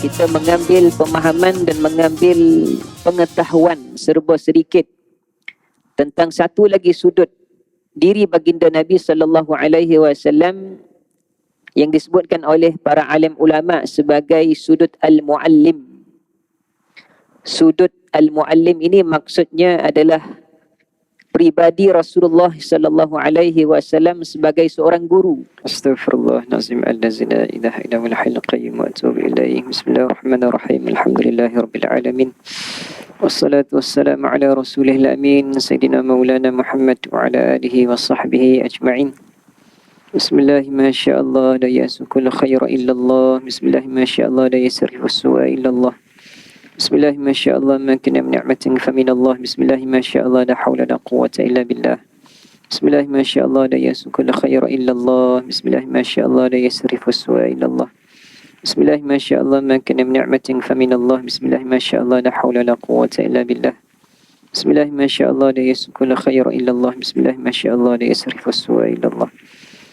kita mengambil pemahaman dan mengambil pengetahuan serba sedikit tentang satu lagi sudut diri baginda Nabi sallallahu alaihi wasallam yang disebutkan oleh para alim ulama sebagai sudut al-muallim. Sudut al-muallim ini maksudnya adalah pribadi Rasulullah sallallahu alaihi wasallam sebagai seorang guru. Astaghfirullah nazim allazi la ilaha illa huwal hayyul qayyum wa atubu ilaihi. Bismillahirrahmanirrahim. Alhamdulillahirabbil alamin. Wassalatu wassalamu ala rasulihil amin sayyidina maulana Muhammad wa ala alihi wa sahbihi ajma'in. Bismillah ma sya'allah la yasukul khaira illallah. Bismillah ma sya'allah la yasrifu su'a illallah. Bismillah ma sya'allah ma kana min ni'matin fa min Allah. Bismillah ma sya'allah la haula la quwwata illa billah. Bismillah ma sya'allah la yasukul khaira illallah. Bismillah ma sya'allah la yasrifu su'a illallah. Bismillah ma sya'allah ma kana min ni'matin fa min Allah. Bismillah ma sya'allah la haula la quwwata illa billah. Bismillah ma sya'allah la yasukul khaira illallah. Bismillah ma sya'allah la yasrifu su'a illallah.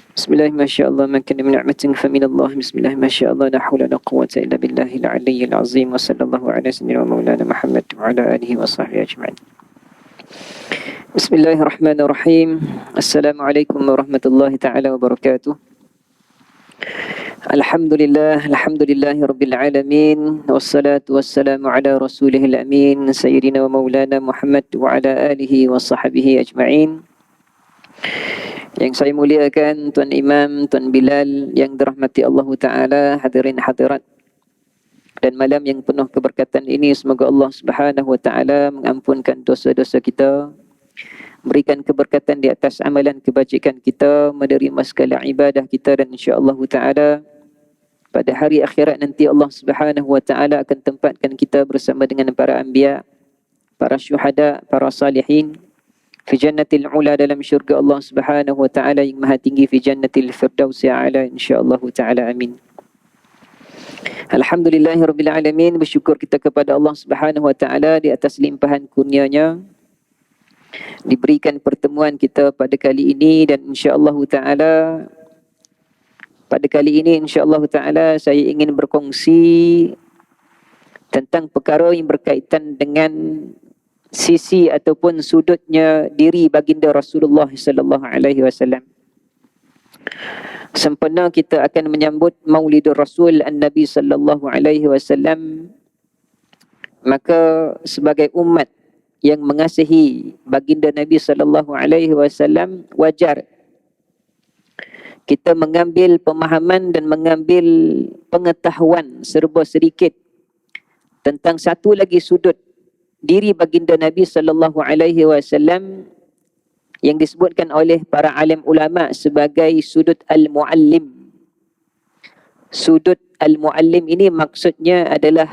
Bismillah ma sya'allah ma kana min ni'matin fa min Allah. Bismillah ma sya'allah la haula la quwwata illa billahil aliyyil azim. Wa sallallahu ala sayyidina maulana Muhammad wa ala alihi wa sahbihi ajma'in. Bismillahirrahmanirrahim. Assalamualaikum warahmatullahi taala wabarakatuh. Alhamdulillahi rabbil alamin. Wassalatu wassalamu ala rasulihil amin sayyidina wa maulana Muhammad wa ala alihi wa sahbihi ajma'in. Yang saya muliakan Tuan Imam, Tuan Bilal yang dirahmati Allah Ta'ala, hadirin hadirat. Dan malam yang penuh keberkatan ini, semoga Allah Subhanahu Wa Ta'ala mengampunkan dosa-dosa kita, berikan keberkatan di atas amalan kebajikan kita, menerima segala ibadah kita, dan insya-Allah Ta'ala pada hari akhirat nanti Allah Subhanahu Wa Ta'ala akan tempatkan kita bersama dengan para anbiya, para syuhada, para salihin fi jannatil ula, dalam syurga Allah Subhanahu wa taala yang maha tinggi, fi jannatil firdaus a'la insyaallah taala, amin. Alhamdulillahirabbil alamin. Bersyukur kita kepada Allah Subhanahu wa taala di atas limpahan kurnia-Nya diberikan pertemuan kita pada kali ini, dan insyaallah taala pada kali ini insyaallah taala saya ingin berkongsi tentang perkara yang berkaitan dengan sisi ataupun sudutnya diri baginda Rasulullah sallallahu alaihi wasallam. Sempena kita akan menyambut Maulidur Rasul An-Nabi sallallahu alaihi wasallam, maka sebagai umat yang mengasihi baginda Nabi sallallahu alaihi wasallam, wajar kita mengambil pemahaman dan mengambil pengetahuan serba sedikit tentang satu lagi sudut diri baginda Nabi sallallahu alaihi wasallam yang disebutkan oleh para alim ulama sebagai sudut al-muallim. Sudut al-muallim ini maksudnya adalah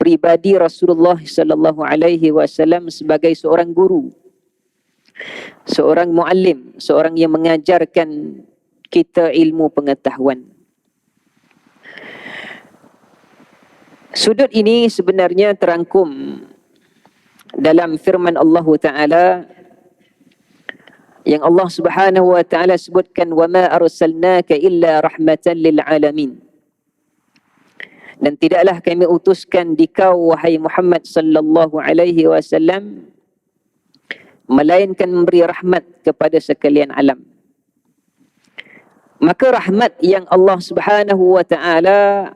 pribadi Rasulullah sallallahu alaihi wasallam sebagai seorang guru, seorang muallim, seorang yang mengajarkan kita ilmu pengetahuan. Sudut ini sebenarnya terangkum dalam firman Allah Ta'ala yang Allah Subhanahu Wa Ta'ala sebutkan, وَمَا أَرْسَلْنَاكَ إِلَّا رَحْمَةً لِلْعَالَمِينَ, dan tidaklah kami utuskan di kau wahai Muhammad sallallahu alaihi wasallam melainkan memberi rahmat kepada sekalian alam. Maka rahmat yang Allah Subhanahu Wa Ta'ala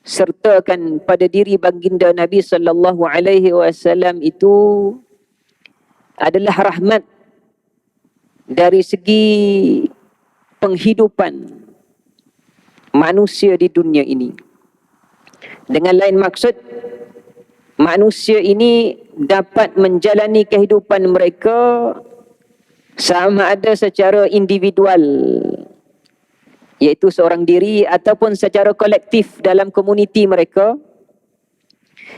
sertakan pada diri baginda Nabi sallallahu alaihi wasallam itu adalah rahmat dari segi penghidupan manusia di dunia ini. Dengan lain maksud, manusia ini dapat menjalani kehidupan mereka sama ada secara individual, iaitu seorang diri, ataupun secara kolektif dalam komuniti mereka,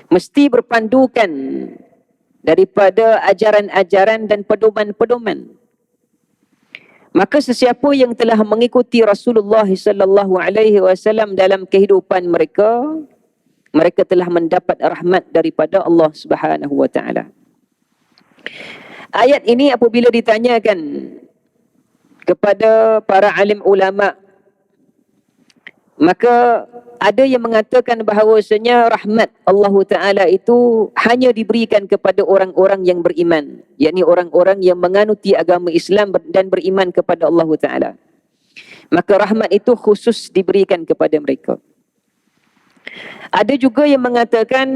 mesti berpandukan daripada ajaran-ajaran dan pedoman-pedoman. Maka sesiapa yang telah mengikuti Rasulullah sallallahu alaihi wasallam dalam kehidupan mereka, mereka telah mendapat rahmat daripada Allah Subhanahu wa taala. Ayat ini apabila ditanyakan kepada para alim ulama, maka ada yang mengatakan bahawasanya rahmat Allah Ta'ala itu hanya diberikan kepada orang-orang yang beriman, yakni orang-orang yang menganuti agama Islam dan beriman kepada Allah Ta'ala. Maka rahmat itu khusus diberikan kepada mereka. Ada juga yang mengatakan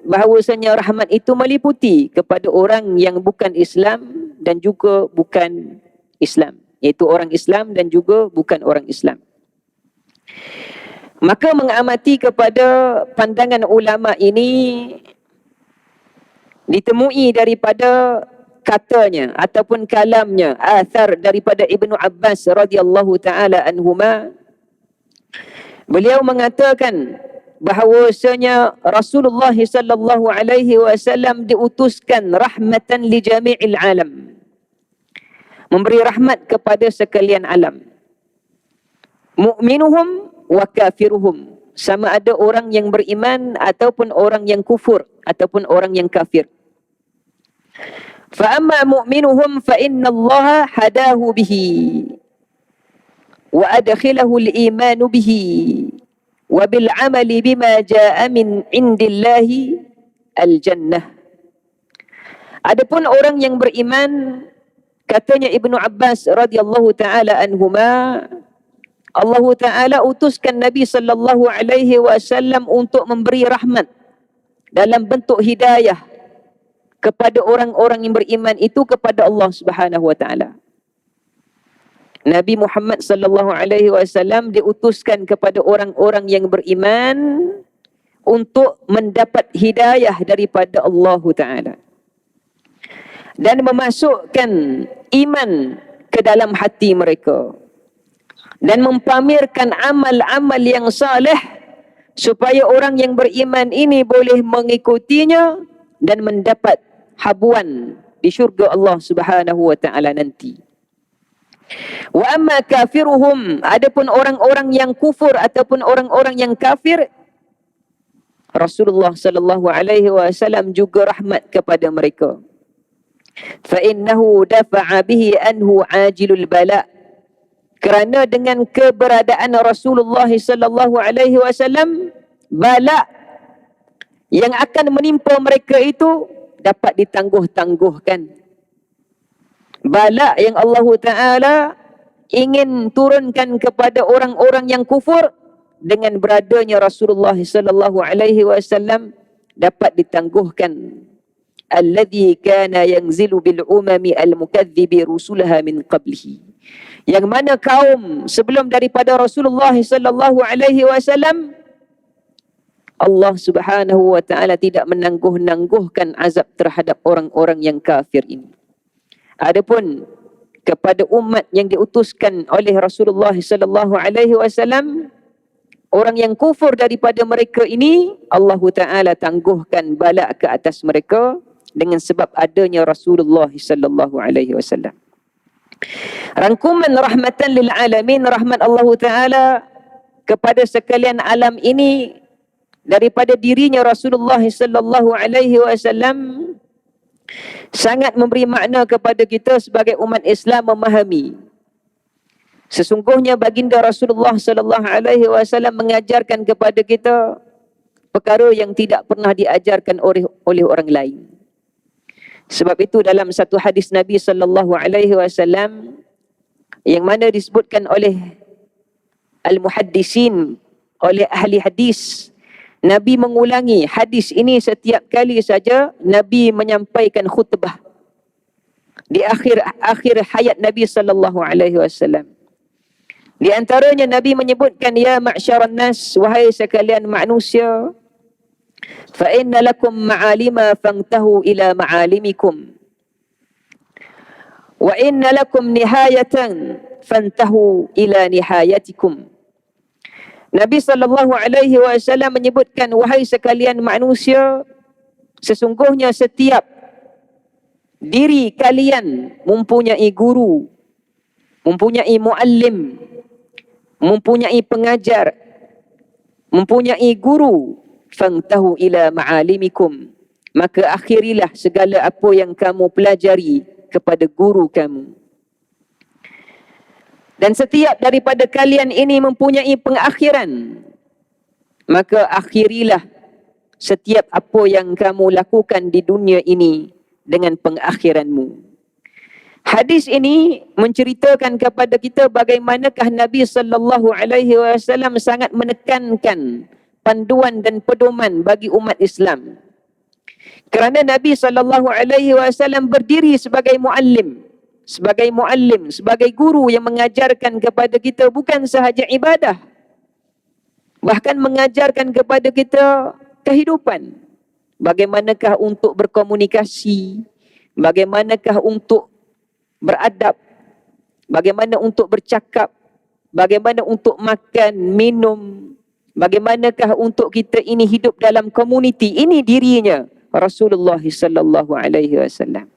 bahawasanya rahmat itu meliputi kepada orang yang bukan Islam dan juga bukan Islam, iaitu orang Islam dan juga bukan orang Islam. Maka mengamati kepada pandangan ulama ini ditemui daripada katanya ataupun kalamnya, athar daripada Ibnu Abbas radhiyallahu taala anhuma. Beliau mengatakan bahawasanya Rasulullah sallallahu alaihi wasallam diutuskan rahmatan li jami'il alam, memberi rahmat kepada sekalian alam. Mu'minuhum wa kafiruhum, sama ada orang yang beriman ataupun orang yang kufur ataupun orang yang kafir. Fa amma mu'minuhum fa inna Allah hadahu bihi wa adkhilahu al-iman bihi wa bil amali bima jaa min indillahi al-jannah. Adapun orang yang beriman, katanya Ibnu Abbas radhiyallahu taala anhuma, Allah Ta'ala utuskan Nabi sallallahu alaihi wasallam untuk memberi rahmat dalam bentuk hidayah kepada orang-orang yang beriman itu kepada Allah Subhanahu wa taala. Nabi Muhammad sallallahu alaihi wasallam diutuskan kepada orang-orang yang beriman untuk mendapat hidayah daripada Allah Ta'ala dan memasukkan iman ke dalam hati mereka dan mempamerkan amal-amal yang saleh supaya orang yang beriman ini boleh mengikutinya dan mendapat habuan di syurga Allah Subhanahu wa taala nanti. Wa amma kafiruhum, adapun orang-orang yang kufur ataupun orang-orang yang kafir, Rasulullah sallallahu alaihi wasallam juga rahmat kepada mereka. Fa innahu dafa'a bihi anhu ajilul bala', kerana dengan keberadaan Rasulullah sallallahu alaihi wasallam, bala yang akan menimpa mereka itu dapat ditangguh-tangguhkan. Bala yang Allah Ta'ala ingin turunkan kepada orang-orang yang kufur, dengan beradanya Rasulullah sallallahu alaihi wasallam dapat ditangguhkan. Alladhi kana yanzilu bil umami al-mukadzibi rusulaha min qablihi, yang mana kaum sebelum daripada Rasulullah sallallahu alaihi wasallam, Allah Subhanahu wa taala tidak menangguh-nangguhkan azab terhadap orang-orang yang kafir ini. Adapun kepada umat yang diutuskan oleh Rasulullah sallallahu alaihi wasallam, orang yang kufur daripada mereka ini, Allah Taala tangguhkan bala ke atas mereka dengan sebab adanya Rasulullah sallallahu alaihi wasallam. Rangkuman rahmatan lil alamin, rahmat Allah Taala kepada sekalian alam ini daripada dirinya Rasulullah sallallahu alaihi wasallam sangat memberi makna kepada kita sebagai umat Islam memahami sesungguhnya baginda Rasulullah sallallahu alaihi wasallam mengajarkan kepada kita perkara yang tidak pernah diajarkan oleh orang lain. Sebab itu dalam satu hadis Nabi sallallahu alaihi wasallam yang mana disebutkan oleh al-muhaddisin, oleh ahli hadis, Nabi mengulangi hadis ini setiap kali saja Nabi menyampaikan khutbah di akhir hayat Nabi sallallahu alaihi wasallam. Di antaranya Nabi menyebutkan, ya ma'syaran nas, wahai sekalian manusia, fa inna lakum ma'alima fangtahu ila ma'alimikum wa inna lakum nihayatan fantahu ila nihayatikum. Nabi sallallahu alaihi wasallam menyebutkan, wahai sekalian manusia, sesungguhnya setiap diri kalian mempunyai guru, mempunyai muallim, mempunyai pengajar, mempunyai guru. Fangtahu ila ma'alimikum, maka akhirilah segala apa yang kamu pelajari kepada guru kamu. Dan setiap daripada kalian ini mempunyai pengakhiran. maka akhirilah setiap apa yang kamu lakukan di dunia ini dengan pengakhiranmu. Hadis ini menceritakan kepada kita bagaimanakah Nabi sallallahu alaihi wasallam sangat menekankan panduan dan pedoman bagi umat Islam. Kerana Nabi sallallahu alaihi wasallam berdiri sebagai muallim, sebagai guru yang mengajarkan kepada kita bukan sahaja ibadah, bahkan mengajarkan kepada kita kehidupan. Bagaimanakah untuk berkomunikasi, bagaimanakah untuk beradab, bagaimana untuk bercakap, bagaimana untuk makan, minum, bagaimanakah untuk kita ini hidup dalam komuniti. Ini dirinya Rasulullah sallallahu alaihi wasallam.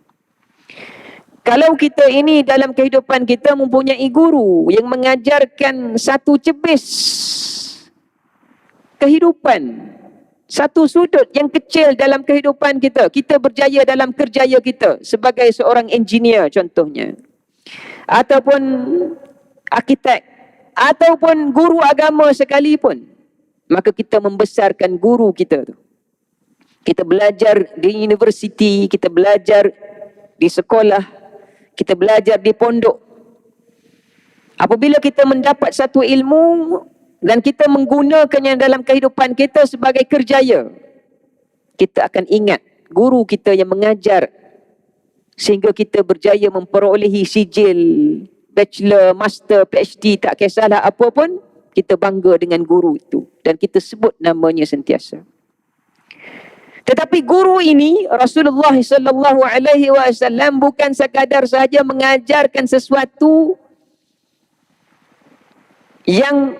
Kalau kita ini dalam kehidupan kita mempunyai guru yang mengajarkan satu cebis kehidupan, satu sudut yang kecil dalam kehidupan kita, kita berjaya dalam kerjaya kita sebagai seorang engineer contohnya, ataupun arkitek, ataupun guru agama sekalipun, maka kita membesarkan guru kita tu. Kita belajar di universiti, kita belajar di sekolah, kita belajar di pondok. Apabila kita mendapat satu ilmu dan kita menggunakannya dalam kehidupan kita sebagai kerjaya, kita akan ingat guru kita yang mengajar sehingga kita berjaya memperolehi sijil bachelor, master, PhD, tak kisahlah apa pun, kita bangga dengan guru itu dan kita sebut namanya sentiasa. Tetapi guru ini Rasulullah sallallahu alaihi wasallam bukan sekadar sahaja mengajarkan sesuatu yang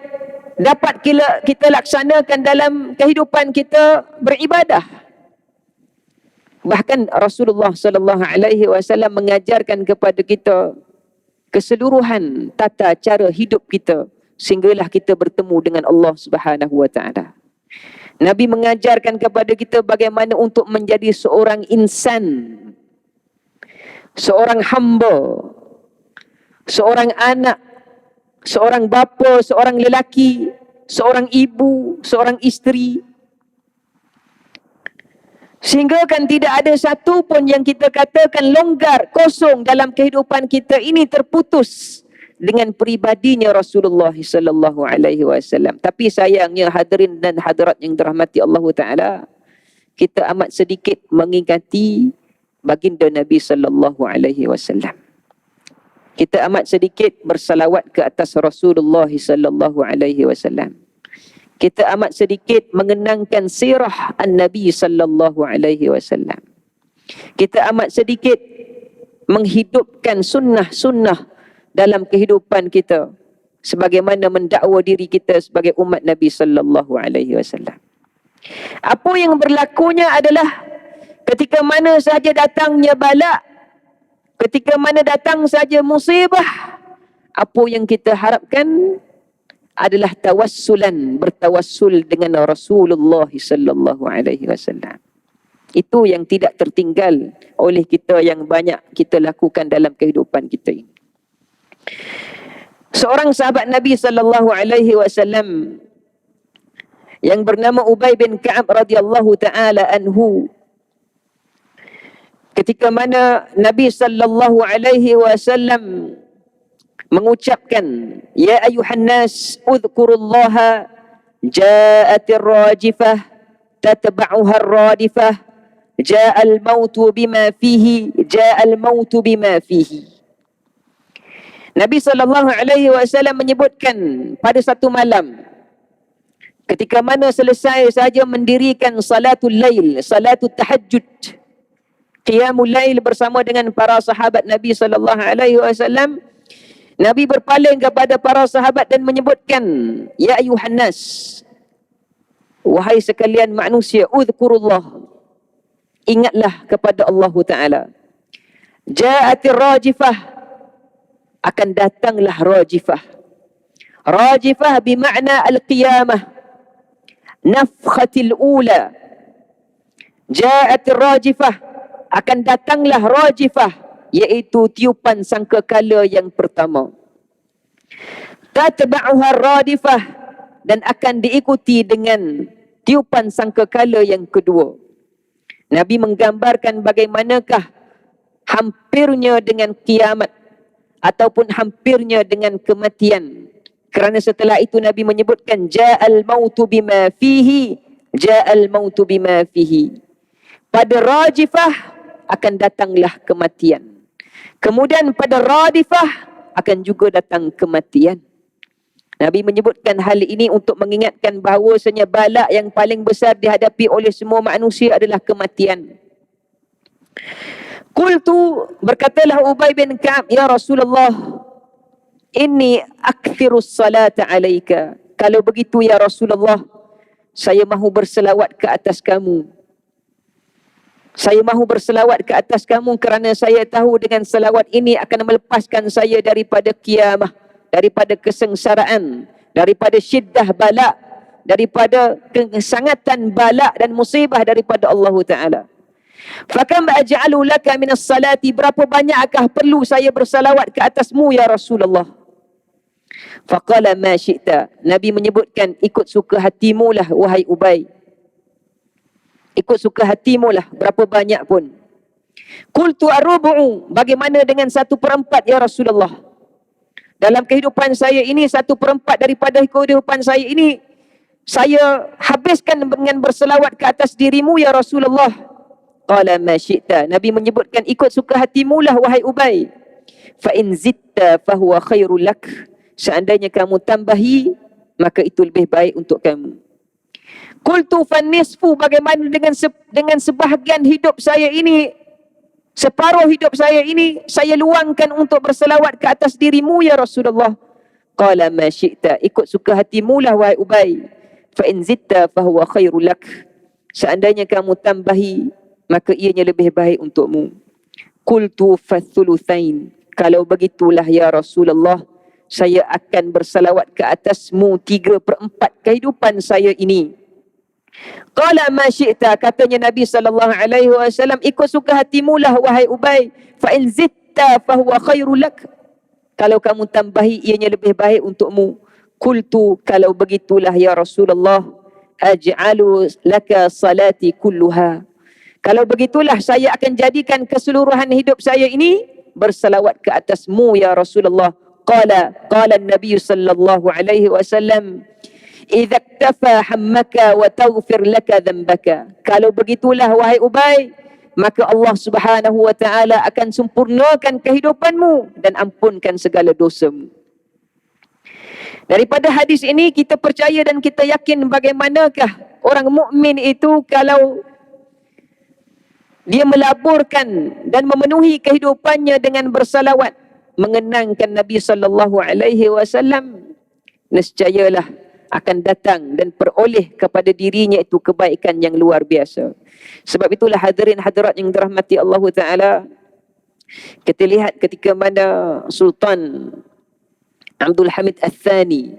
dapat kita laksanakan dalam kehidupan kita beribadah. Bahkan Rasulullah sallallahu alaihi wasallam mengajarkan kepada kita keseluruhan tata cara hidup kita sehinggalah kita bertemu dengan Allah Subhanahu wa taala. Nabi mengajarkan kepada kita bagaimana untuk menjadi seorang insan, seorang hamba, seorang anak, seorang bapa, seorang lelaki, seorang ibu, seorang isteri. Sehingga kan tidak ada satu pun yang kita katakan longgar, kosong dalam kehidupan kita ini terputus dengan peribadinya Rasulullah sallallahu alaihi wasallam. Tapi sayangnya hadirin dan hadirat yang dirahmati Allah Taala, kita amat sedikit mengingati baginda Nabi sallallahu alaihi wasallam. Kita amat sedikit bersalawat ke atas Rasulullah sallallahu alaihi wasallam. Kita amat sedikit mengenangkan sirah an-Nabi sallallahu alaihi wasallam. Kita amat sedikit menghidupkan sunnah-sunnah dalam kehidupan kita sebagaimana mendakwa diri kita sebagai umat Nabi sallallahu alaihi wasallam. Apa yang berlakunya adalah ketika mana saja datangnya bala, ketika mana datang saja musibah, apa yang kita harapkan adalah tawassulan, bertawassul dengan Rasulullah sallallahu alaihi wasallam. Itu yang tidak tertinggal oleh kita yang banyak kita lakukan dalam kehidupan kita ini. Seorang sahabat Nabi sallallahu alaihi wasallam yang bernama Ubay bin Ka'ab radhiyallahu taala anhu, ketika mana Nabi sallallahu alaihi wasallam mengucapkan ya ayuhan nas udhkurullaha ja'atir rajifah tatba'uha ar-radifah ja'al mautu bima fihi ja'al mautu bima fihi. Nabi SAW menyebutkan pada satu malam ketika mana selesai saja mendirikan salatul lail, salatul tahajud, qiyamul lail bersama dengan para sahabat Nabi SAW, Nabi berpaling kepada para sahabat dan menyebutkan ya ayuhan nas, wahai sekalian manusia, udhkurullah, ingatlah kepada Allah Ta'ala. Ja'atir rajifah, akan datanglah rajifah. Rajifah bermakna al-qiyamah, nafkhatil ula. Ja'atir rajifah, akan datanglah rajifah, iaitu tiupan sangkakala yang pertama. Tatba'uha radifah, dan akan diikuti dengan tiupan sangkakala yang kedua. Nabi menggambarkan bagaimanakah hampirnya dengan kiamat ataupun hampirnya dengan kematian. Kerana setelah itu Nabi menyebutkan ja'al mautu bima fihi, ja'al mautu bima fihi. Pada rajifah akan datanglah kematian. Kemudian pada radifah akan juga datang kematian. Nabi menyebutkan hal ini untuk mengingatkan bahawasanya bala yang paling besar dihadapi oleh semua manusia adalah kematian. Qultu, berkatalah Ubay bin Ka'ab, ya Rasulullah, inni akthirus salata alaika. Kalau begitu ya Rasulullah, saya mahu berselawat ke atas kamu. Saya mahu berselawat ke atas kamu kerana saya tahu dengan selawat ini akan melepaskan saya daripada kiamah, daripada kesengsaraan, daripada syiddah bala, daripada kesangatan bala dan musibah daripada Allah Ta'ala. Fakam aj'alu laka minas salati, berapa banyakkah perlu saya bersalawat ke atasmu ya Rasulullah? Faqala ma syi'ta, Nabi menyebutkan ikut suka hatimu lah wahai Ubay. Ikut suka hatimu lah, berapa banyak pun. Qultu ar-rubu'u, bagaimana dengan 1/4 ya Rasulullah? Dalam kehidupan saya ini, 1/4 daripada kehidupan saya ini, saya habiskan dengan berselawat ke atas dirimu ya Rasulullah. Qala ma syi'ta, Nabi menyebutkan ikut suka hatimu lah wahai Ubay. Fa in zitta fahuwa khairul lak, seandainya kamu tambahi, maka itu lebih baik untuk kamu. Qultu fannisfu, bagaimana dengan sebahagian hidup saya ini, separuh hidup saya ini, saya luangkan untuk berselawat ke atas dirimu ya Rasulullah. Qala ma syi'ta, ikut suka hatimu lah wahai Ubay. Fa in zitta fahuwa khairul lak, seandainya kamu tambahi, maka ianya lebih baik untukmu. Qultu fathuluthain, kalau begitulah ya Rasulullah, saya akan bersalawat ke atasmu 3/4 kehidupan saya ini. Qala ma syi'ta, katanya Nabi SAW, ikut suka hatimu lah wahai Ubay. Fa in zitta fahuwa khairul lak, kalau kamu tambahi ianya lebih baik untukmu. Qultu, kalau begitulah ya Rasulullah, aj'alu laka salati kulluha, kalau begitulah saya akan jadikan keseluruhan hidup saya ini bersalawat ke atasmu ya Rasulullah. Qala Nabi sallallahu alaihi wasallam, idza iktafa hammaka wa taghfir laka dhanbaka, kalau begitulah wahai Ubay, maka Allah Subhanahu wa taala akan sempurnakan kehidupanmu dan ampunkan segala dosamu. Daripada hadis ini kita percaya dan kita yakin bagaimanakah orang mukmin itu kalau dia melaburkan dan memenuhi kehidupannya dengan bersalawat, mengenangkan Nabi sallallahu alaihi wasallam, nescayalah akan datang dan peroleh kepada dirinya itu kebaikan yang luar biasa. Sebab itulah hadirin hadirat yang dirahmati Allah Ta'ala, kita lihat ketika mana Sultan Abdul Hamid Al-Thani,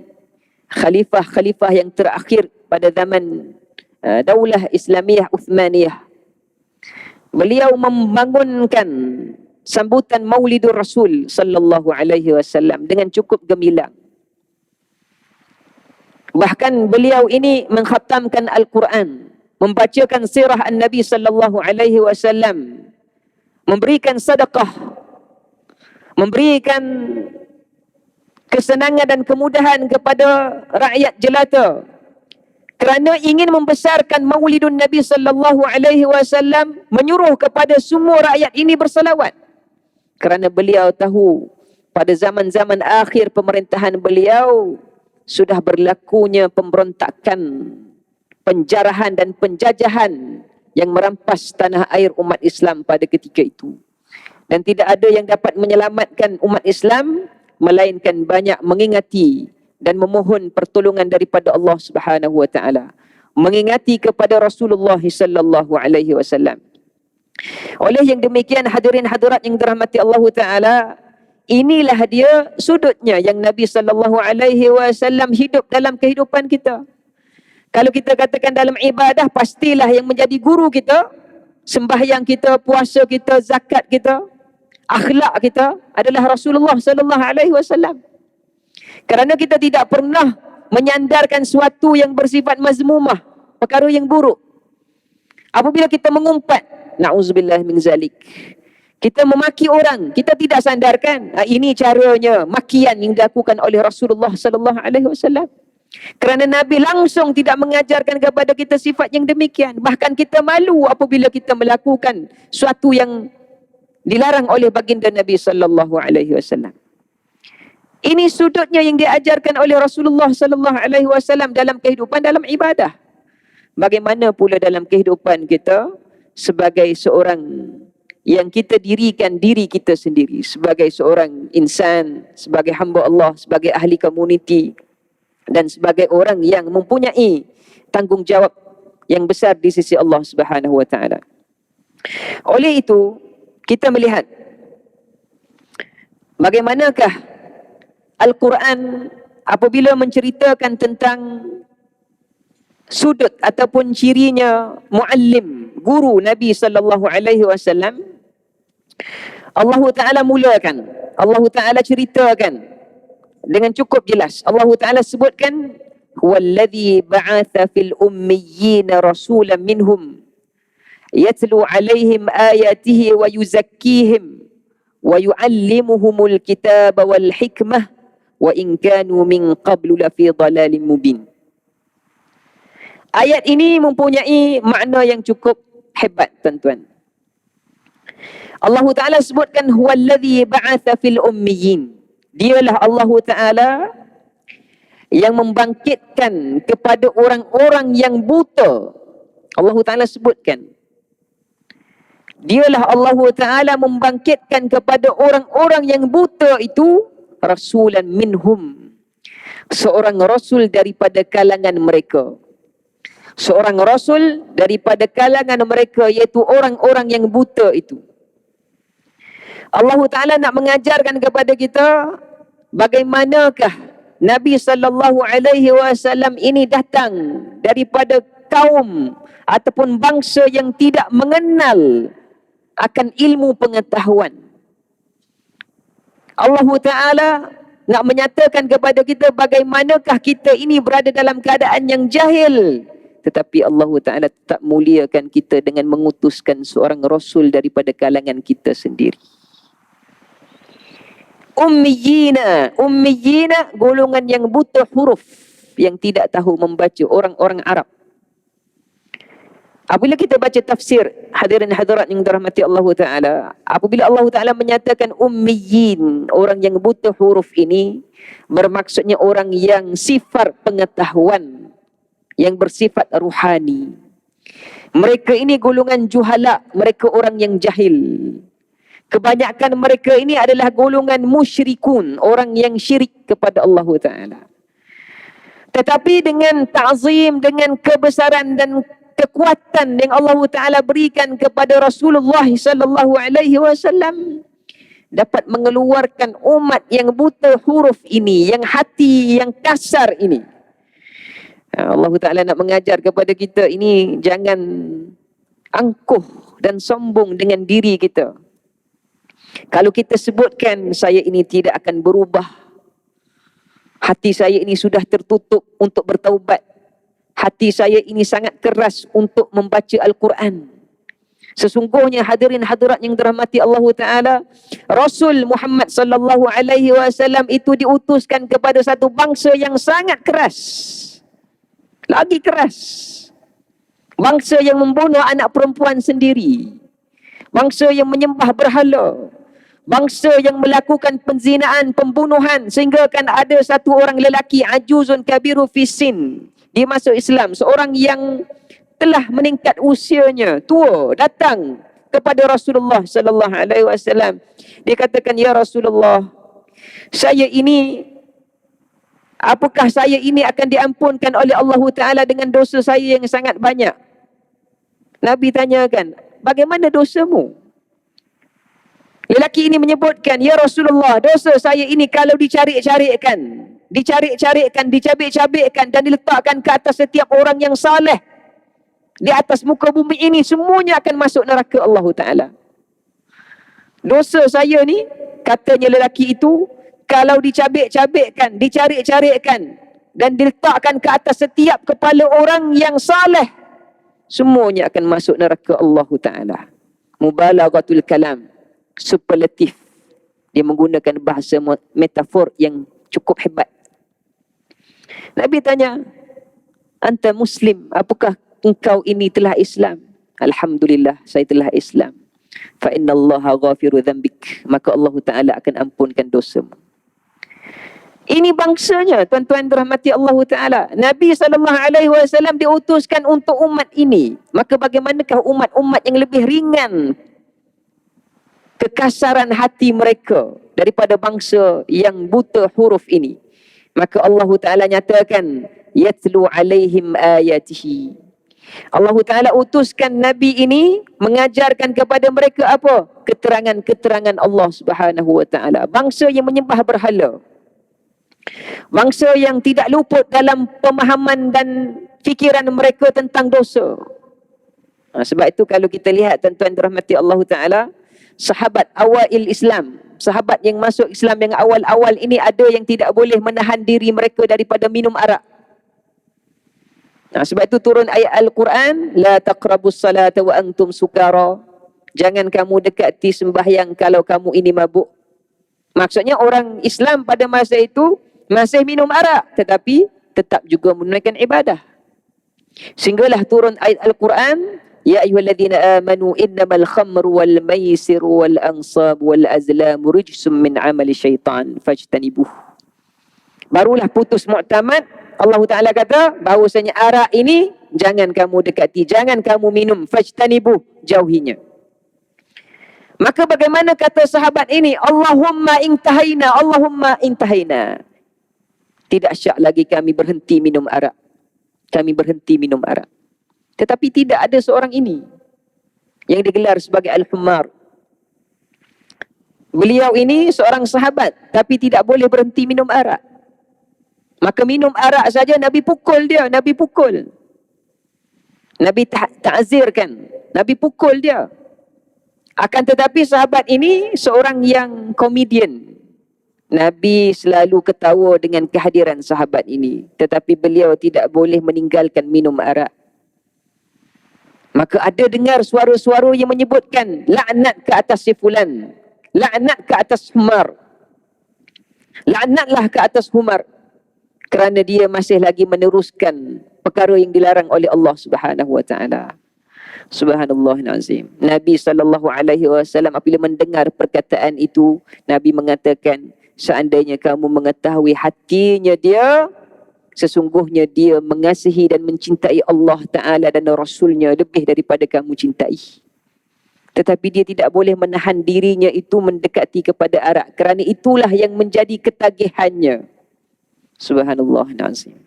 khalifah yang terakhir pada zaman Daulah Islamiyah Uthmaniyah, beliau membangunkan sambutan Maulidur Rasul sallallahu alaihi wasallam dengan cukup gemilang. Bahkan beliau ini mengkhatamkan Al-Quran, membacakan sirah An-Nabi sallallahu alaihi wasallam, memberikan sedekah, memberikan kesenangan dan kemudahan kepada rakyat jelata kerana ingin membesarkan Maulidun Nabi sallallahu alaihi wasallam, menyuruh kepada semua rakyat ini bersalawat. Kerana beliau tahu pada zaman-zaman akhir pemerintahan beliau sudah berlakunya pemberontakan, penjarahan dan penjajahan yang merampas tanah air umat Islam pada ketika itu. Dan tidak ada yang dapat menyelamatkan umat Islam melainkan banyak mengingati dan memohon pertolongan daripada Allah Subhanahu wa taala, mengingati kepada Rasulullah sallallahu alaihi wasallam. Oleh yang demikian hadirin hadirat yang dirahmati Allah Ta'ala, inilah dia sudutnya yang Nabi sallallahu alaihi wasallam hidup dalam kehidupan kita. Kalau kita katakan dalam ibadah, pastilah yang menjadi guru kita, sembahyang kita, puasa kita, zakat kita, akhlak kita adalah Rasulullah sallallahu alaihi wasallam. Kerana kita tidak pernah menyandarkan suatu yang bersifat mazmumah, perkara yang buruk. Apabila kita mengumpat, na'udzubillah min zalik, kita memaki orang, kita tidak sandarkan. Ini caranya makian yang dilakukan oleh Rasulullah sallallahu alaihi wasallam. Kerana Nabi langsung tidak mengajarkan kepada kita sifat yang demikian. Bahkan kita malu apabila kita melakukan suatu yang dilarang oleh baginda Nabi sallallahu alaihi wasallam. Ini sudutnya yang diajarkan oleh Rasulullah sallallahu alaihi wasallam dalam kehidupan, dalam ibadah. Bagaimana pula dalam kehidupan kita sebagai seorang yang kita dirikan diri kita sendiri, sebagai seorang insan, sebagai hamba Allah, sebagai ahli komuniti, dan sebagai orang yang mempunyai tanggungjawab yang besar di sisi Allah Subhanahu wa taala. Oleh itu, kita melihat bagaimanakah Al-Quran apabila menceritakan tentang sudut ataupun cirinya muallim, guru Nabi sallallahu alaihi wasallam. Allah Taala mulakan, Allah Taala ceritakan dengan cukup jelas. Allah Taala sebutkan, huwallazi ba'atha fil ummiyina rasulan minhum yatlu alaihim ayatihi wa yuzakkihim wa yuallimuhumul kitaba wal hikmah wa in kanu min qablu lafi dhalalin mubin. Ayat ini mempunyai makna yang cukup hebat, tuan-tuan. Allah Ta'ala sebutkan, huwallazi ba'atha fil ummiyin. Dialah Allah Ta'ala yang membangkitkan kepada orang-orang yang buta. Allah Ta'ala sebutkan, dialah Allah Ta'ala membangkitkan kepada orang-orang yang buta itu rasulan minhum, seorang rasul daripada kalangan mereka. Seorang rasul daripada kalangan mereka, iaitu orang-orang yang buta itu. Allah Ta'ala nak mengajarkan kepada kita bagaimanakah Nabi sallallahu alaihi wasallam ini datang daripada kaum ataupun bangsa yang tidak mengenal akan ilmu pengetahuan. Allah Ta'ala nak menyatakan kepada kita bagaimanakah kita ini berada dalam keadaan yang jahil. Tetapi Allah Ta'ala tetap muliakan kita dengan mengutuskan seorang rasul daripada kalangan kita sendiri. Ummiyina, ummiyina golongan yang buta huruf, yang tidak tahu membaca, orang-orang Arab. Apabila kita baca tafsir, hadirin hadirat yang dirahmati Allah Ta'ala, apabila Allah Ta'ala menyatakan ummiyin, orang yang buta huruf ini, bermaksudnya orang yang sifat pengetahuan yang bersifat ruhani. Mereka ini golongan juhala, mereka orang yang jahil. Kebanyakan mereka ini adalah golongan musyrikun, orang yang syirik kepada Allah Ta'ala. Tetapi dengan ta'zim, dengan kebesaran dan kekuatan yang Allah Ta'ala berikan kepada Rasulullah sallallahu alaihi wasallam, dapat mengeluarkan umat yang buta huruf ini, yang hati yang kasar ini. Allah Ta'ala nak mengajar kepada kita ini, jangan angkuh dan sombong dengan diri kita. Kalau kita sebutkan saya ini tidak akan berubah, hati saya ini sudah tertutup untuk bertaubat, hati saya ini sangat keras untuk membaca Al-Quran. Sesungguhnya hadirin hadirat yang dirahmati Allah Ta'ala, Rasul Muhammad sallallahu alaihi wasallam itu diutuskan kepada satu bangsa yang sangat keras. Lagi keras. Bangsa yang membunuh anak perempuan sendiri. Bangsa yang menyembah berhala. Bangsa yang melakukan penzinaan, pembunuhan, sehingga kan ada satu orang lelaki ajuzun kabiru fisin, dia masuk Islam, seorang yang telah meningkat usianya, tua, datang kepada Rasulullah sallallahu alaihi wasallam. Dia katakan, ya Rasulullah, saya ini, apakah saya ini akan diampunkan oleh Allah Ta'ala dengan dosa saya yang sangat banyak? Nabi tanyakan, bagaimana dosamu? Lelaki ini menyebutkan, ya Rasulullah, dosa saya ini kalau dicari-carikan, dicabik-cabikkan dan diletakkan ke atas setiap orang yang saleh di atas muka bumi ini, semuanya akan masuk neraka Allah Ta'ala. Dosa saya ni, katanya lelaki itu, kalau dicabik-cabikkan, dicari-carikan, dan diletakkan ke atas setiap kepala orang yang saleh, semuanya akan masuk neraka Allah Ta'ala. Mubalaghatul kalam, superlatif. Dia menggunakan bahasa metafor yang cukup hebat. Nabi tanya, anta muslim, apakah engkau ini telah Islam? Alhamdulillah, saya telah Islam. Fa innallaha ghafiru dzambik, maka Allah Ta'ala akan ampunkan dosamu. Ini bangsanya, tuan-tuan dirahmati Allah Ta'ala. Nabi SAW diutuskan untuk umat ini. Maka bagaimanakah umat-umat yang lebih ringan kekasaran hati mereka daripada bangsa yang buta huruf ini? Maka Allah Ta'ala nyatakan, yatlu alaihim ayatihi. Allah Ta'ala utuskan Nabi ini mengajarkan kepada mereka apa? Keterangan-keterangan Allah Subhanahu Wa Ta'ala. Bangsa yang menyembah berhala, bangsa yang tidak luput dalam pemahaman dan fikiran mereka tentang dosa. Sebab itu kalau kita lihat, tuan-tuan dirahmati Allah Ta'ala, sahabat awail Islam, sahabat yang masuk Islam yang awal-awal ini, ada yang tidak boleh menahan diri mereka daripada minum arak. Sebab itu turun ayat Al-Quran, la taqrabus salata wa antum sukara. Jangan kamu dekati sembahyang kalau kamu ini mabuk. Maksudnya orang Islam pada masa itu masih minum arak, tetapi tetap juga menunaikan ibadah. Sehinggalah turun ayat Al-Quran, ya ayyuhalladzina amanu innamal khamru wal maisiru wal ansab wal azlamu rijsum min amali syaitan fajtanibuh. Barulah putus muktamad. Allah Ta'ala kata bahawasanya arak ini jangan kamu dekati, jangan kamu minum, fajtanibuh, jauhinya. Maka bagaimana kata sahabat ini, Allahumma intahaina, Allahumma intahaina. Tidak syak lagi kami berhenti minum arak. Kami berhenti minum arak. Tetapi tidak ada seorang ini yang digelar sebagai Al-Hummar. Beliau ini seorang sahabat, tapi tidak boleh berhenti minum arak. Maka minum arak saja Nabi pukul dia, Nabi pukul. Nabi ta'zirkan, Nabi pukul dia. Akan tetapi sahabat ini seorang yang komedian. Nabi selalu ketawa dengan kehadiran sahabat ini. Tetapi beliau tidak boleh meninggalkan minum arak. Maka ada dengar suara-suara yang menyebutkan laknat ke atas si fulan, laknat ke atas Humar, laknatlah ke atas Humar, kerana dia masih lagi meneruskan perkara yang dilarang oleh Allah Subhanahu Wa Taala. Subhanallahil azim. Nabi SAW apabila mendengar perkataan itu, Nabi mengatakan, seandainya kamu mengetahui hatinya dia, sesungguhnya dia mengasihi dan mencintai Allah Ta'ala dan Rasulnya lebih daripada kamu cintai. Tetapi dia tidak boleh menahan dirinya itu mendekati kepada arak, kerana itulah yang menjadi ketagihannya. Subhanallahil.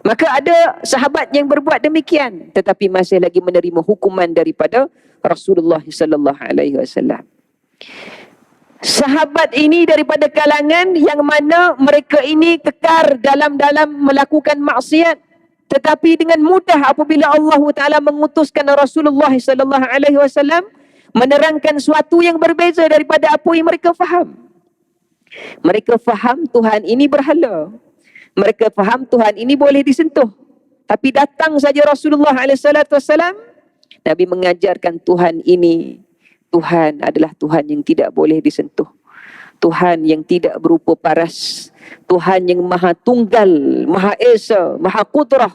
Maka ada sahabat yang berbuat demikian, tetapi masih lagi menerima hukuman daripada Rasulullah sallallahu alaihi wasallam. Sahabat ini daripada kalangan yang mana mereka ini kekar dalam melakukan maksiat, tetapi dengan mudah apabila Allah Taala mengutuskan Rasulullah sallallahu alaihi wasallam menerangkan sesuatu yang berbeza daripada apa yang mereka faham. Mereka faham Tuhan ini berhala. Mereka faham Tuhan ini boleh disentuh. Tapi datang saja Rasulullah SAW, Nabi mengajarkan Tuhan ini, Tuhan adalah Tuhan yang tidak boleh disentuh. Tuhan yang tidak berupa paras. Tuhan yang maha tunggal, maha esa, maha qudrah.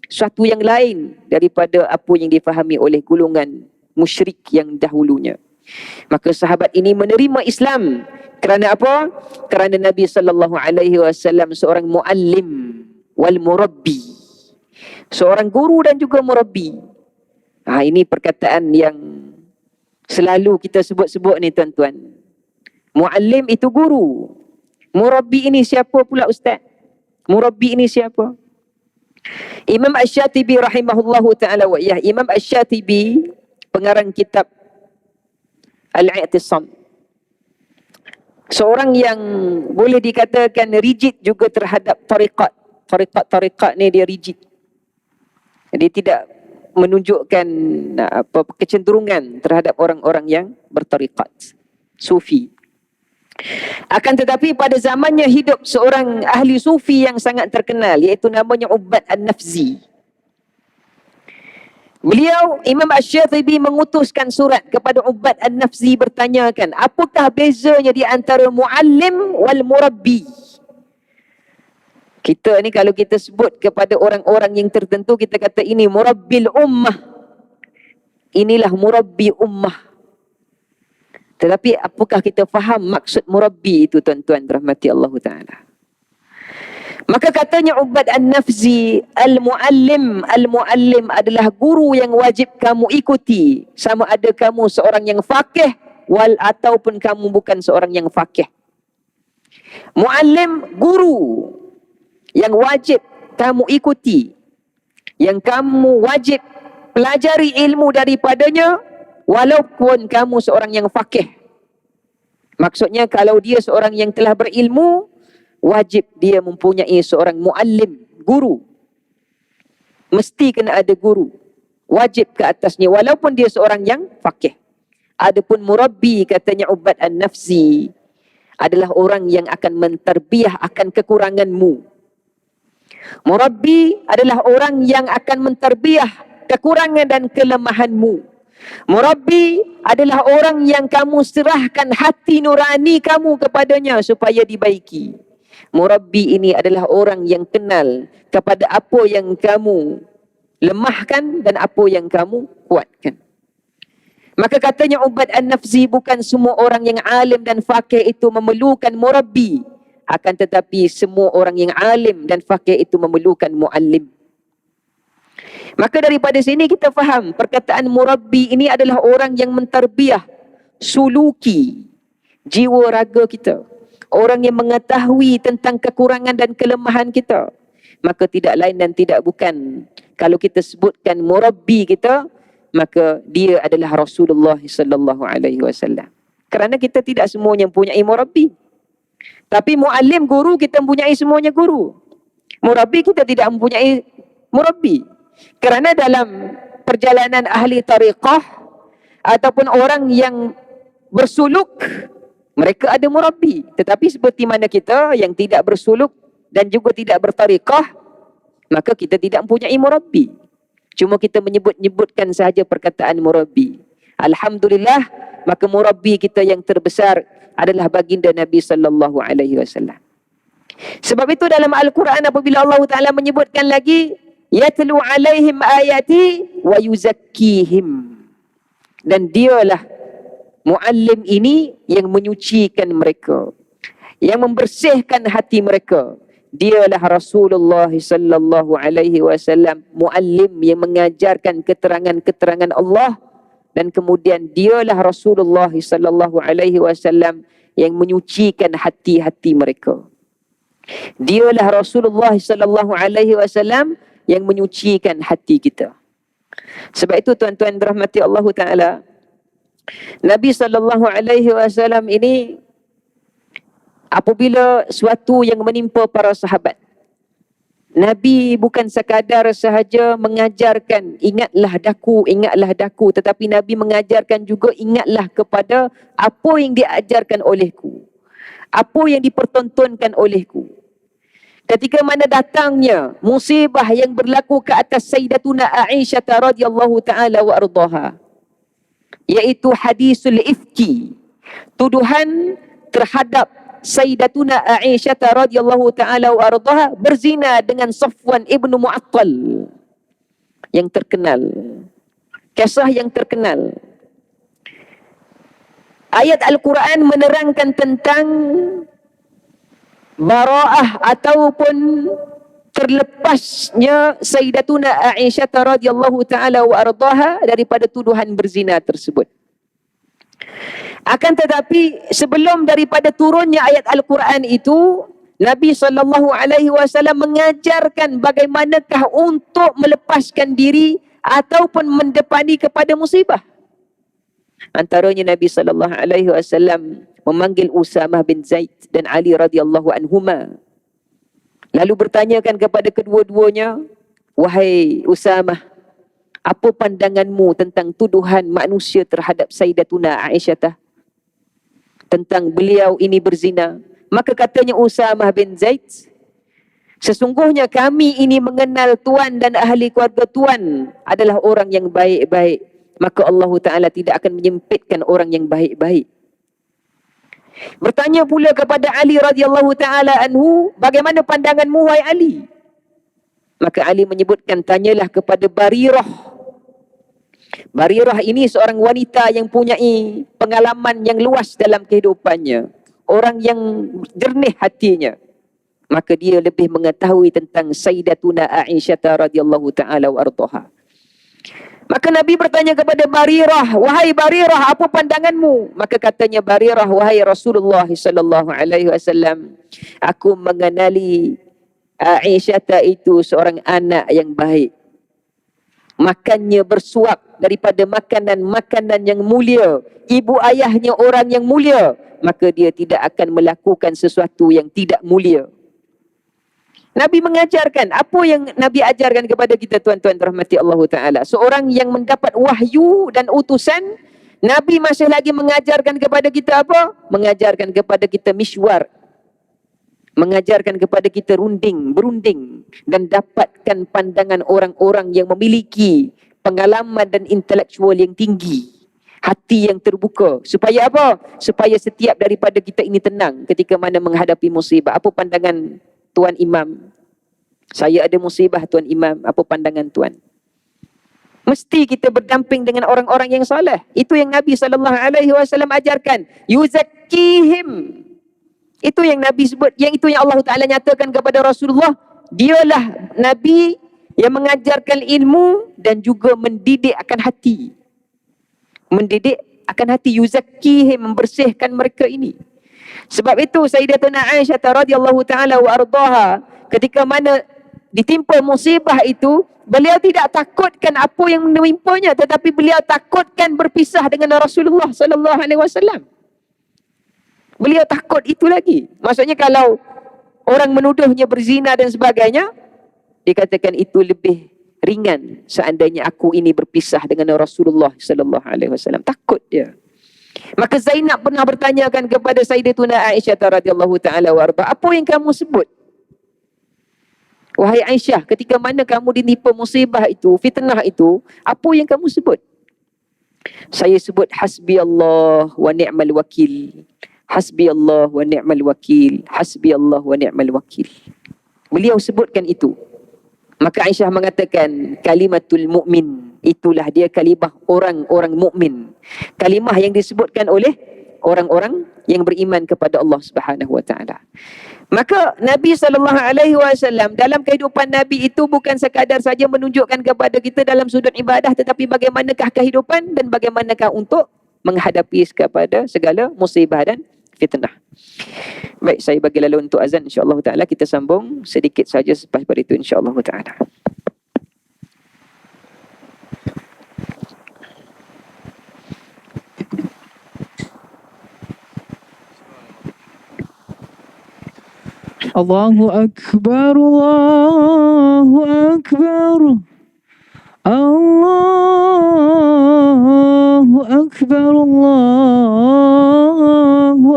Suatu yang lain daripada apa yang difahami oleh golongan musyrik yang dahulunya. Maka sahabat ini menerima Islam. Kerana apa? Kerana Nabi SAW seorang muallim wal murabbi. Seorang guru dan juga murabbi. Ini perkataan yang selalu kita sebut-sebut ni tuan-tuan. Muallim itu guru. Murabbi ini siapa pula ustaz? Murabbi ini siapa? Imam Asy-Syatibi rahimahullahu ta'ala wa iyah. Imam Asy-Syatibi pengarang kitab Al-I'tisam. Seorang yang boleh dikatakan rigid juga terhadap tariqat. Tariqat ni dia rigid. Dia tidak menunjukkan kecenderungan terhadap orang-orang yang bertariqat. Sufi. Akan tetapi pada zamannya hidup seorang ahli sufi yang sangat terkenal, iaitu namanya Ubad An-Nafzi. Beliau, Imam Asy-Syatibi, mengutuskan surat kepada Ubad An-Nafzi bertanyakan, apakah bezanya di antara muallim wal murabbi? Kita ni kalau kita sebut kepada orang-orang yang tertentu, kita kata ini murabbil ummah. Inilah murabbi ummah. Tetapi apakah kita faham maksud murabbi itu, tuan-tuan rahmati Allah Ta'ala? Maka katanya Ubad An-Nafzi, al-muallim adalah guru yang wajib kamu ikuti, sama ada kamu seorang yang faqih ataupun kamu bukan seorang yang faqih. Muallim, guru yang wajib kamu ikuti, yang kamu wajib pelajari ilmu daripadanya, walaupun kamu seorang yang faqih. Maksudnya kalau dia seorang yang telah berilmu, wajib dia mempunyai seorang muallim, guru. Mesti kena ada guru. Wajib ke atasnya walaupun dia seorang yang faqih. Adapun murabbi, katanya Ubad An-Nafzi, adalah orang yang akan menterbiah akan kekuranganmu. Murabbi adalah orang yang akan menterbiah kekurangan dan kelemahanmu. Murabbi adalah orang yang kamu serahkan hati nurani kamu kepadanya supaya dibaiki. Murabbi ini adalah orang yang kenal kepada apa yang kamu lemahkan dan apa yang kamu kuatkan. Maka katanya Ubad An-Nafzi, bukan semua orang yang alim dan faqih itu memerlukan murabbi. Akan tetapi semua orang yang alim dan faqih itu memerlukan muallim. Maka daripada sini kita faham perkataan murabbi ini adalah orang yang mentarbiah suluki, jiwa raga kita. Orang yang mengetahui tentang kekurangan dan kelemahan kita. Maka tidak lain dan tidak bukan, kalau kita sebutkan murabbi kita, maka dia adalah Rasulullah sallallahu alaihi wasallam. Kerana kita tidak semuanya mempunyai murabbi. Tapi muallim, guru, kita mempunyai semuanya guru. Murabbi kita tidak mempunyai murabbi. Kerana dalam perjalanan ahli tariqah ataupun orang yang bersuluk, mereka ada murabbi. Tetapi seperti mana kita yang tidak bersuluk dan juga tidak bertariqah, maka kita tidak mempunyai murabbi. Cuma kita menyebut-nyebutkan sahaja perkataan murabbi. Alhamdulillah, maka murabbi kita yang terbesar adalah baginda Nabi sallallahu alaihi wasallam. Sebab itu dalam Al-Quran apabila Allah Ta'ala menyebutkan lagi, yatlu alaihim ayati wa yuzakkihim, dan dialah muallim ini yang menyucikan mereka, yang membersihkan hati mereka. Dialah Rasulullah sallallahu alaihi wasallam, muallim yang mengajarkan keterangan-keterangan Allah, dan kemudian dialah Rasulullah sallallahu alaihi wasallam yang menyucikan hati-hati mereka. Dialah Rasulullah sallallahu alaihi wasallam yang menyucikan hati kita. Sebab itu tuan-tuan rahmati Allah Ta'ala, Nabi sallallahu alaihi wasallam ini apabila suatu yang menimpa para sahabat, Nabi bukan sekadar sahaja mengajarkan ingatlah daku, tetapi Nabi mengajarkan juga ingatlah kepada apa yang diajarkan olehku, apa yang dipertontonkan olehku. Ketika mana datangnya musibah yang berlaku ke atas Sayyidatuna Aisyah radhiyallahu taala wa ardaha, iaitu hadisul ifki, tuduhan terhadap Sayyidatuna Aisyah radhiyallahu taala wa ardaha berzina dengan Safwan ibnu Mu'attal, yang terkenal, kisah yang terkenal. Ayat Al-Quran menerangkan tentang bara'ah ataupun terlepasnya Sayyidatuna Aisyah radhiyallahu taala wa ardaha daripada tuduhan berzina tersebut. Akan tetapi sebelum daripada turunnya ayat Al-Quran itu, Nabi SAW mengajarkan bagaimanakah untuk melepaskan diri ataupun mendepani kepada musibah. Antaranya Nabi SAW memanggil Usamah bin Zaid dan Ali radhiyallahu anhuma. Lalu bertanyakan kepada kedua-duanya, wahai Usamah, apa pandanganmu tentang tuduhan manusia terhadap Sayyidatuna Aisyah? tentang beliau ini berzina. Maka katanya Usamah bin Zaid, sesungguhnya kami ini mengenal tuan dan ahli keluarga tuan adalah orang yang baik-baik. Maka Allah Ta'ala tidak akan menyempitkan orang yang baik-baik. Bertanya pula kepada Ali radhiyallahu ta'ala anhu, bagaimana pandanganmu wahai Ali? Maka Ali menyebutkan, tanyalah kepada Barirah. Barirah ini seorang wanita yang punyai pengalaman yang luas dalam kehidupannya. Orang yang jernih hatinya. Maka dia lebih mengetahui tentang Sayyidatuna Aisyah radhiyallahu ta'ala wa ardhaha. Maka Nabi bertanya kepada Barirah, wahai Barirah, apa pandanganmu? Maka katanya Barirah, wahai Rasulullah sallallahu alaihi wasallam, aku mengenali Aisyah itu seorang anak yang baik. Makannya bersuap daripada makanan-makanan yang mulia. Ibu ayahnya orang yang mulia. Maka dia tidak akan melakukan sesuatu yang tidak mulia. Nabi mengajarkan, apa yang Nabi ajarkan kepada kita tuan-tuan rahmati Allah Ta'ala. Seorang yang mendapat wahyu dan utusan, Nabi masih lagi mengajarkan kepada kita apa? Mengajarkan kepada kita mishwar. Mengajarkan kepada kita berunding. Dan dapatkan pandangan orang-orang yang memiliki pengalaman dan intelektual yang tinggi. Hati yang terbuka. Supaya apa? Supaya setiap daripada kita ini tenang ketika mana menghadapi musibah. Apa pandangan Tuan Imam? Saya ada musibah Tuan Imam. Apa pandangan Tuan? Mesti kita berdamping dengan orang-orang yang soleh. Itu yang Nabi SAW ajarkan. Yuzakkihim. Itu yang Nabi sebut. Yang itu yang Allah Ta'ala nyatakan kepada Rasulullah. Dialah Nabi yang mengajarkan ilmu dan juga mendidik akan hati. Mendidik akan hati. Yuzakkihim. Membersihkan mereka ini. Sebab itu Sayyidatuna Aisyah radhiyallahu ta'ala wa ardhaha, ketika mana ditimpa musibah itu, beliau tidak takutkan apa yang menimpanya, tetapi beliau takutkan berpisah dengan Rasulullah sallallahu alaihi wasallam. Beliau takut itu lagi. Maksudnya kalau orang menuduhnya berzina dan sebagainya, dikatakan itu lebih ringan seandainya aku ini berpisah dengan Rasulullah sallallahu alaihi wasallam. Takut dia. Maka Zainab pernah bertanyakan kepada Sayyidatuna Aisyah radhiyallahu ta'ala warba, apa yang kamu sebut? Wahai Aisyah, ketika mana kamu ditipu musibah itu, fitnah itu, apa yang kamu sebut? Saya sebut hasbi Allah wa ni'mal wakil. Hasbi Allah wa ni'mal wakil. Hasbi Allah wa ni'mal wakil. Beliau sebutkan itu. Maka Aisyah mengatakan, kalimatul mu'min, itulah dia kalimah orang-orang mukmin. Kalimah yang disebutkan oleh orang-orang yang beriman kepada Allah Subhanahu wa taala. Maka Nabi SAW dalam kehidupan Nabi itu bukan sekadar saja menunjukkan kepada kita dalam sudut ibadah, tetapi bagaimanakah kehidupan dan bagaimanakah untuk menghadapi kepada segala musibah dan fitnah. Baik, saya bagi lalu untuk azan, insya-Allah taala kita sambung sedikit saja selepas pada itu, insya-Allah taala. Allahu akbar, Allahu akbar, Allahu akbar, Allahu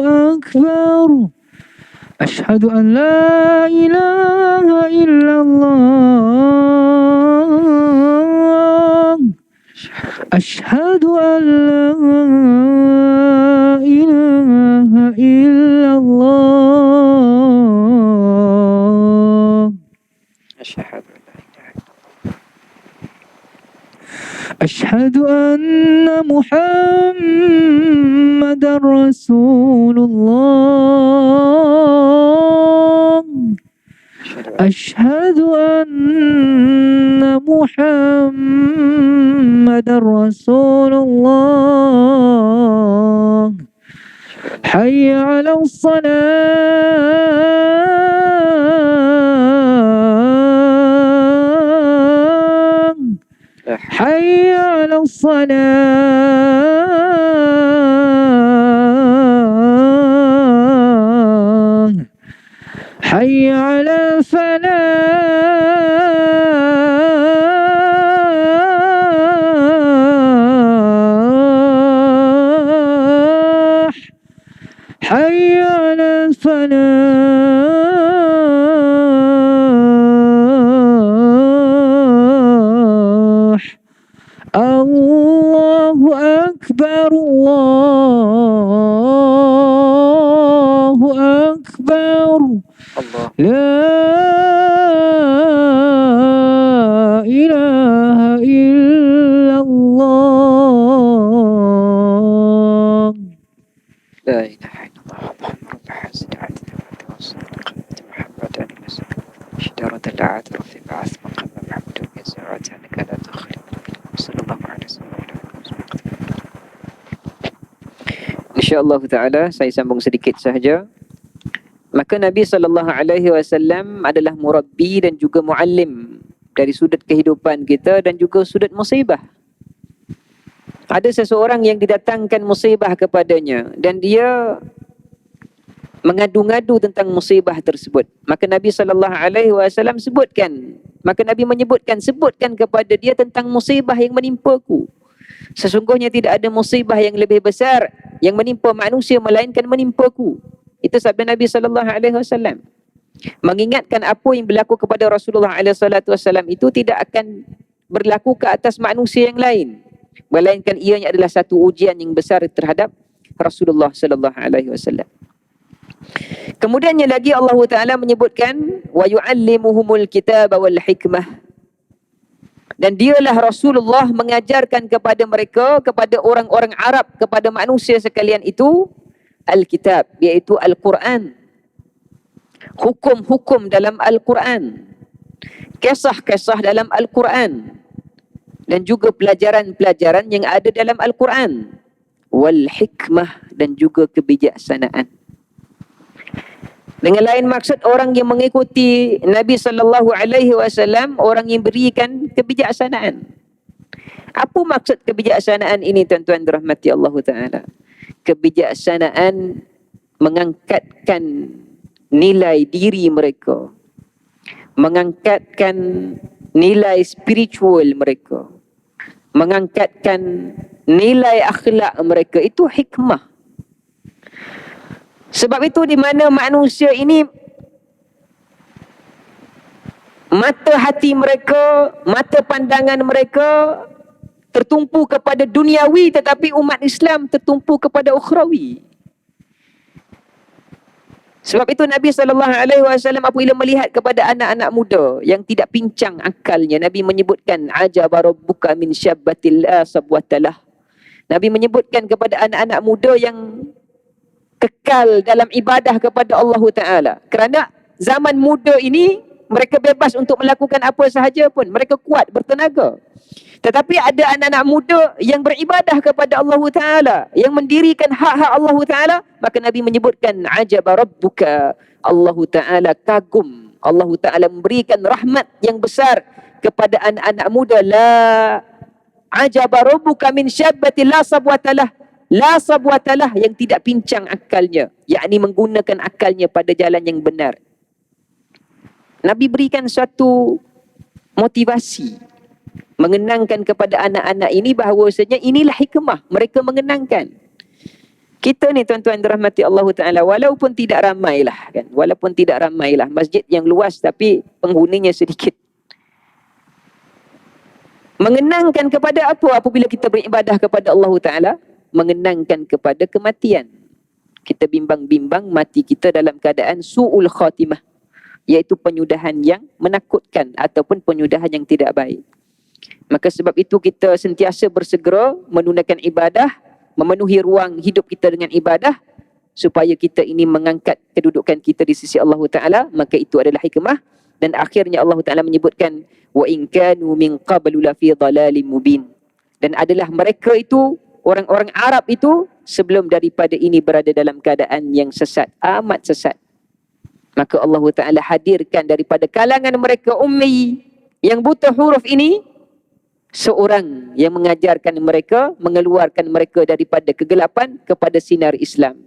akbar. Ashhadu an la ilaha illallah. Ashhadu an la ilaha illallah. Ashhadu anna Muhammadar Rasulullah. Ashhadu anna Muhammadar Rasulullah. Hayya 'alas salah. Hayya 'alas salah. Hayya 'alal falah. الفلاح الله أكبر الله أكبر Allah. لا إله إلا الله La ilaha illallah Muhammadur Rasulullah Muhammadan شجرة العادل في بعث مقام محمود يزعج عنك لا تخلق صلى الله عليه وسلم. InsyaAllah ta'ala saya sambung sedikit sahaja. Maka Nabi SAW adalah murabbi dan juga muallim dari sudut kehidupan kita dan juga sudut musibah. Ada seseorang yang didatangkan musibah kepadanya dan dia mengadu-ngadu tentang musibah tersebut. Maka Nabi SAW sebutkan, maka Nabi menyebutkan, sebutkan kepada dia tentang musibah yang menimpaku. Sesungguhnya tidak ada musibah yang lebih besar yang menimpa manusia melainkan menimpaku. Itu sabda Nabi SAW. Mengingatkan apa yang berlaku kepada Rasulullah SAW itu tidak akan berlaku ke atas manusia yang lain, melainkan ianya adalah satu ujian yang besar terhadap Rasulullah SAW. Kemudiannya lagi Allah Ta'ala menyebutkan wa yu'allimuhumul kitaba wal hikmah, dan dialah Rasulullah mengajarkan kepada mereka, kepada orang-orang Arab, kepada manusia sekalian itu Alkitab, iaitu Al-Quran, hukum-hukum dalam Al-Quran, kisah-kisah dalam Al-Quran, dan juga pelajaran-pelajaran yang ada dalam Al-Quran, wal hikmah, dan juga kebijaksanaan. Dengan lain maksud, orang yang mengikuti Nabi SAW, orang yang berikan kebijaksanaan. Apa maksud kebijaksanaan ini, tuan-tuan dirahmati Allah Ta'ala? Kebijaksanaan mengangkatkan nilai diri mereka, mengangkatkan nilai spiritual mereka, mengangkatkan nilai akhlak mereka. Itu hikmah. Sebab itu di mana manusia ini mata hati mereka, mata pandangan mereka tertumpu kepada duniawi, tetapi umat Islam tertumpu kepada ukhrawi. Sebab itu Nabi SAW apabila melihat kepada anak-anak muda yang tidak pincang akalnya, Nabi menyebutkan ajaba rabbuka min syabbatil asab wa talah. Nabi menyebutkan kepada anak-anak muda yang kekal dalam ibadah kepada Allah Ta'ala. Kerana zaman muda ini mereka bebas untuk melakukan apa sahaja pun, mereka kuat, bertenaga. Tetapi ada anak-anak muda yang beribadah kepada Allah Ta'ala, yang mendirikan hak-hak Allah Ta'ala, maka Nabi menyebutkan ajaba rabbuka, Allah Ta'ala kagum, Allah Ta'ala memberikan rahmat yang besar kepada anak-anak muda. La ajaba rabbuka min syabbati la sabwatalah, la sabwatalah, yang tidak pincang akalnya, yakni menggunakan akalnya pada jalan yang benar. Nabi berikan suatu motivasi, mengenangkan kepada anak-anak ini bahawasanya inilah hikmah, mereka mengenangkan. Kita ni tuan-tuan dirahmati Allah Ta'ala, walaupun tidak ramailah kan, walaupun tidak ramailah, masjid yang luas tapi penghuninya sedikit. Mengenangkan kepada apa apabila kita beribadah kepada Allah Ta'ala? Mengenangkan kepada kematian. Kita bimbang-bimbang mati kita dalam keadaan su'ul khatimah, iaitu penyudahan yang menakutkan ataupun penyudahan yang tidak baik. Maka sebab itu kita sentiasa bersegera menunaikan ibadah, memenuhi ruang hidup kita dengan ibadah, supaya kita ini mengangkat kedudukan kita di sisi Allah Ta'ala. Maka itu adalah hikmah. Dan akhirnya Allah Ta'ala menyebutkan wa in kanu min qablu la fi dhalalin mubin, dan adalah mereka itu, orang-orang Arab itu, sebelum daripada ini berada dalam keadaan yang sesat, amat sesat. Maka Allah Ta'ala hadirkan daripada kalangan mereka ummi yang buta huruf ini seorang yang mengajarkan mereka, mengeluarkan mereka daripada kegelapan kepada sinar Islam.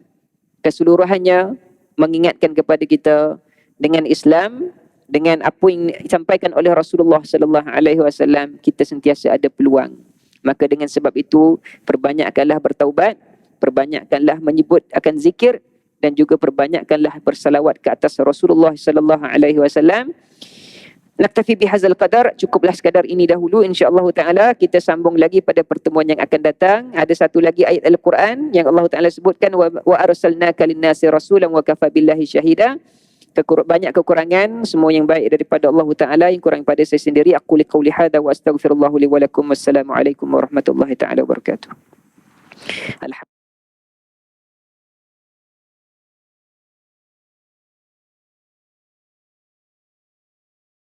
Keseluruhannya mengingatkan kepada kita dengan Islam, dengan apa yang disampaikan oleh Rasulullah sallallahu alaihi wasallam, kita sentiasa ada peluang. Maka dengan sebab itu, perbanyakkanlah bertaubat, perbanyakkanlah menyebut akan zikir, dan juga perbanyakkanlah bersalawat ke atas Rasulullah sallallahu alaihi wasallam. Naktafi bihadzal qadar, cukuplah sekadar ini dahulu. Insya-Allah taala kita sambung lagi pada pertemuan yang akan datang. Ada satu lagi ayat Al-Quran yang Allah Taala sebutkan, wa arsalnaka lin-nasi rasulan wa kafa billahi syahida. Banyak kekurangan, semua yang baik daripada Allah Taala, yang kurang pada saya sendiri. Aku liqauli hadza wa astaghfirullah li wa lakum. Wassalamualaikum warahmatullahi taala wabarakatuh. Alhamdulillah.